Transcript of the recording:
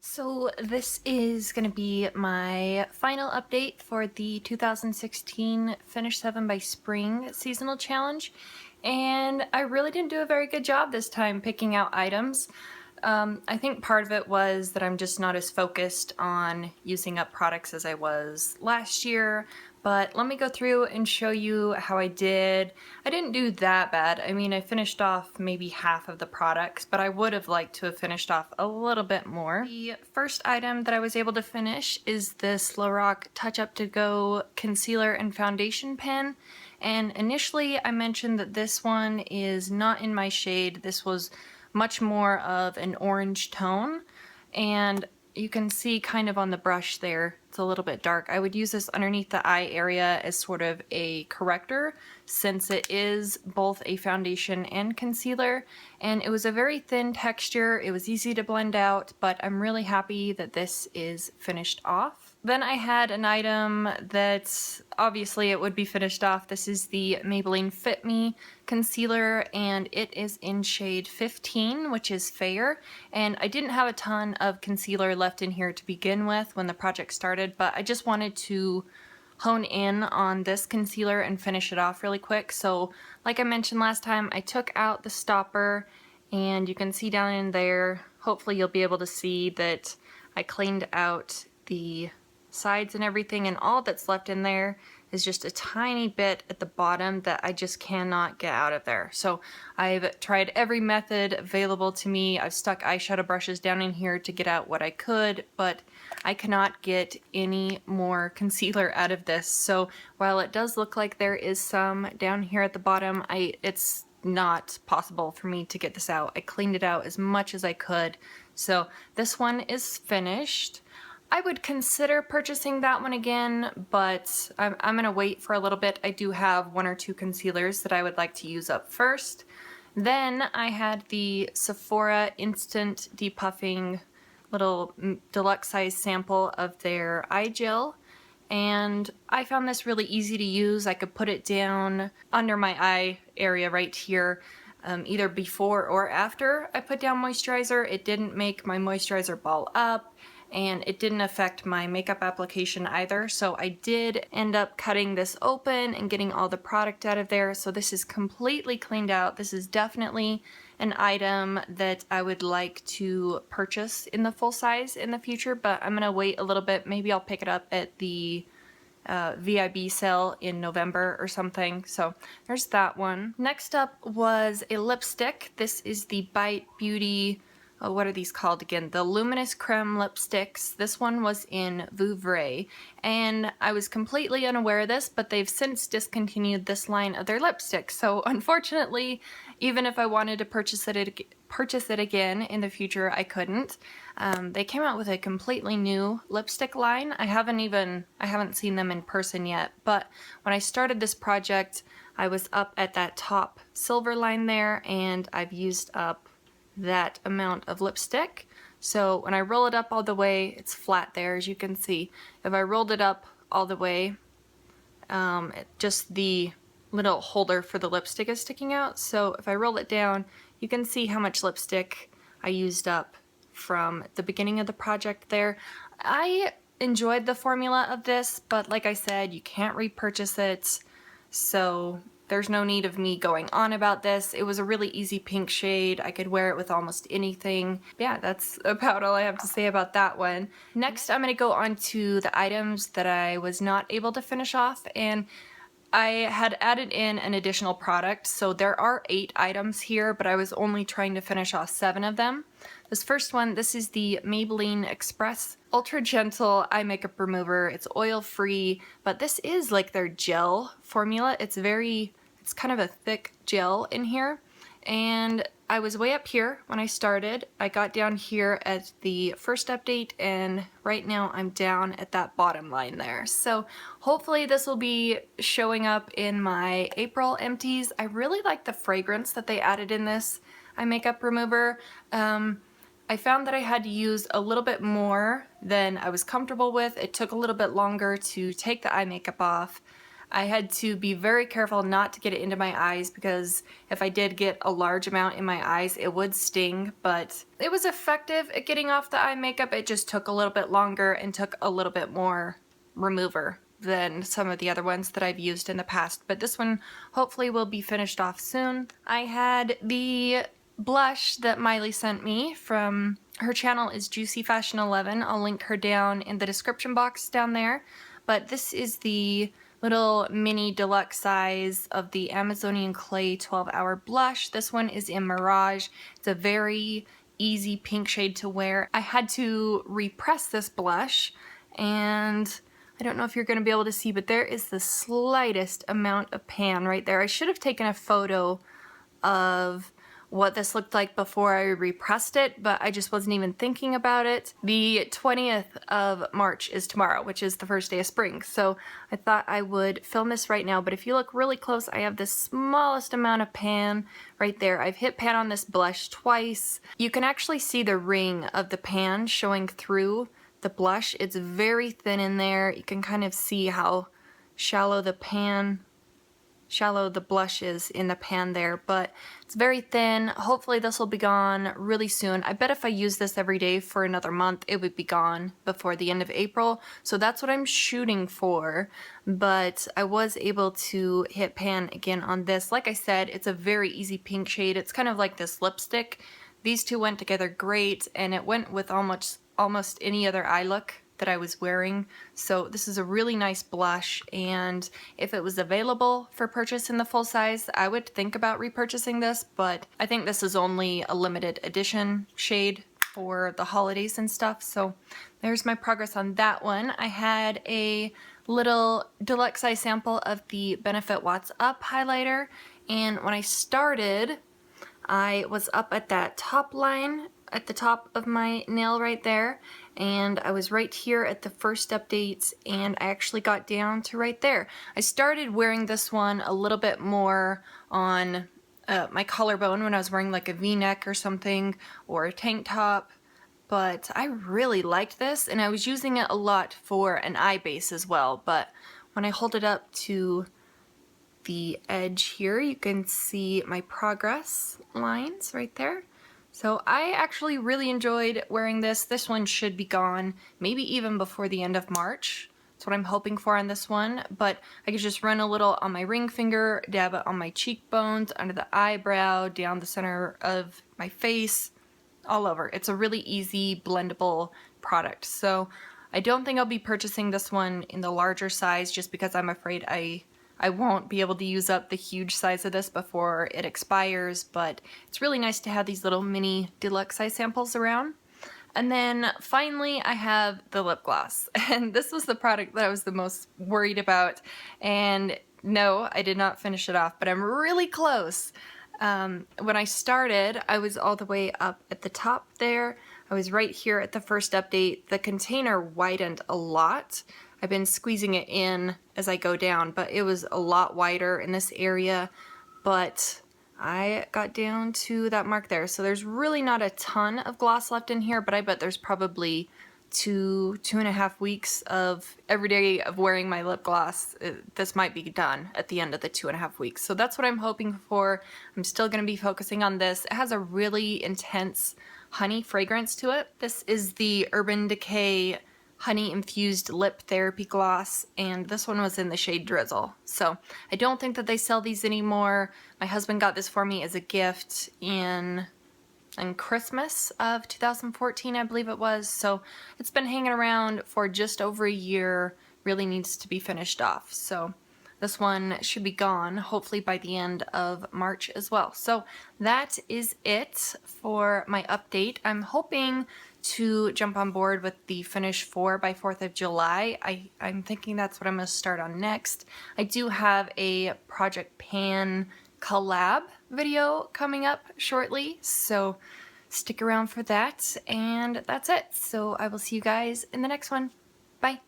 So this is going to be my final update for the 2016 Finish 7 by Spring seasonal challenge, and I really didn't do a very good job this time picking out items. I think part of it was that I'm just not as focused on using up products as I was last year, but let me go through and show you how I did. I didn't do that bad. I mean, I finished off maybe half of the products, but I would have liked to have finished off a little bit more. The first item that I was able to finish is this Lorac Touch Up To Go concealer and foundation pen. And initially I mentioned that this one is not in my shade. This was much more of an orange tone, and you can see kind of on the brush there, it's a little bit dark. I would use this underneath the eye area as sort of a corrector since it is both a foundation and concealer, and it was a very thin texture. It was easy to blend out, but I'm really happy that this is finished off. Then I had an item that obviously it would be finished off. This is the Maybelline Fit Me concealer, and it is in shade 15, which is fair. And I didn't have a ton of concealer left in here to begin with when the project started, but I just wanted to hone in on this concealer and finish it off really quick. So like I mentioned last time, I took out the stopper, and you can see down in there, hopefully you'll be able to see that I cleaned out the sides and everything, and all that's left in there is just a tiny bit at the bottom that I just cannot get out of there. So I've tried every method available to me. I've stuck eyeshadow brushes down in here to get out what I could, but I cannot get any more concealer out of this. So while it does look like there is some down here at the bottom, it's not possible for me to get this out. I cleaned it out as much as I could. So this one is finished. I would consider purchasing that one again, but I'm gonna wait for a little bit. I do have one or two concealers that I would like to use up first. Then I had the Sephora Instant Depuffing little deluxe size sample of their eye gel, and I found this really easy to use. I could put it down under my eye area right here, either before or after I put down moisturizer. It didn't make my moisturizer ball up, and it didn't affect my makeup application either. So I did end up cutting this open and getting all the product out of there. So this is completely cleaned out. This is definitely an item that I would like to purchase in the full size in the future, but I'm gonna wait a little bit. Maybe I'll pick it up at the VIB sale in November or something. So there's that one. Next up was a lipstick. This is the Bite Beauty, what are these called again? The Luminous Creme lipsticks. This one was in Vouvray, and I was completely unaware of this, but they've since discontinued this line of their lipsticks. So unfortunately, even if I wanted to purchase it again in the future, I couldn't. They came out with a completely new lipstick line. I haven't seen them in person yet, but when I started this project, I was up at that top silver line there, and I've used up that amount of lipstick. So when I roll it up all the way, it's flat there, as you can see. If I rolled it up all the way, just the little holder for the lipstick is sticking out. So if I roll it down, you can see how much lipstick I used up from the beginning of the project there. I enjoyed the formula of this, but like I said, you can't repurchase it, so there's no need of me going on about this. It was a really easy pink shade. I could wear it with almost anything. Yeah, that's about all I have to say about that one. Next, I'm gonna go on to the items that I was not able to finish off, and I had added in an additional product, so there are 8 items here, but I was only trying to finish off 7 of them. This first one, this is the Maybelline Express Ultra Gentle Eye Makeup Remover. It's oil-free, but this is like their gel formula. It's kind of a thick gel in here, and I was way up here when I started. I got down here at the first update, and right now I'm down at that bottom line there. So hopefully this will be showing up in my April empties. I really like the fragrance that they added in this eye makeup remover. I found that I had to use a little bit more than I was comfortable with. It took a little bit longer to take the eye makeup off. I had to be very careful not to get it into my eyes because if I did get a large amount in my eyes, it would sting, but it was effective at getting off the eye makeup. It just took a little bit longer and took a little bit more remover than some of the other ones that I've used in the past, but this one hopefully will be finished off soon. I had the blush that Miley sent me from her channel is Juicy Fashion 11. I'll link her down in the description box down there, but this is the little mini deluxe size of the Amazonian Clay 12-hour blush. This one is in Mirage. It's a very easy pink shade to wear. I had to repress this blush, and I don't know if you're going to be able to see, but there is the slightest amount of pan right there. I should have taken a photo of what this looked like before I repressed it, but I just wasn't even thinking about it. The 20th of March is tomorrow, which is the first day of spring, so I thought I would film this right now, but if you look really close, I have the smallest amount of pan right there. I've hit pan on this blush twice. You can actually see the ring of the pan showing through the blush. It's very thin in there. You can kind of see how shallow the blush is in the pan there, but it's very thin. Hopefully this will be gone really soon. I bet if I use this every day for another month, it would be gone before the end of April, so that's what I'm shooting for, but I was able to hit pan again on this. Like I said, it's a very easy pink shade. It's kind of like this lipstick. These two went together great, and it went with almost any other eye look that I was wearing. So this is a really nice blush, and if it was available for purchase in the full size, I would think about repurchasing this, but I think this is only a limited edition shade for the holidays and stuff. So there's my progress on that one. I had a little deluxe size sample of the Benefit Watts Up highlighter, and when I started, I was up at that top line at the top of my nail right there, and I was right here at the first updates, and I actually got down to right there. I started wearing this one a little bit more on my collarbone when I was wearing like a v-neck or something, or a tank top, but I really liked this, and I was using it a lot for an eye base as well, but when I hold it up to the edge here, you can see my progress lines right there. So I actually really enjoyed wearing this. This one should be gone, maybe even before the end of March. That's what I'm hoping for on this one, but I could just run a little on my ring finger, dab it on my cheekbones, under the eyebrow, down the center of my face, all over. It's a really easy blendable product. So I don't think I'll be purchasing this one in the larger size just because I'm afraid I won't be able to use up the huge size of this before it expires, but it's really nice to have these little mini deluxe size samples around. And then finally I have the lip gloss, and this was the product that I was the most worried about, and no, I did not finish it off, but I'm really close. When I started, I was all the way up at the top there. I was right here at the first update. The container widened a lot. I've been squeezing it in as I go down, but it was a lot wider in this area, but I got down to that mark there. So there's really not a ton of gloss left in here, but I bet there's probably 2.5 weeks of every day of wearing my lip gloss. This might be done at the end of the 2.5 weeks. So that's what I'm hoping for. I'm still going to be focusing on this. It has a really intense honey fragrance to it. This is the Urban Decay Honey Infused Lip Therapy Gloss, and this one was in the shade Drizzle. So I don't think that they sell these anymore. My husband got this for me as a gift in Christmas of 2014, I believe it was. So it's been hanging around for just over a year. Really needs to be finished off. So this one should be gone, hopefully by the end of March as well. So that is it for my update. I'm hoping to jump on board with the Finish 4 by 4th of July. I'm thinking that's what I'm going to start on next. I do have a Project Pan collab video coming up shortly, so stick around for that, and that's it. So I will see you guys in the next one. Bye.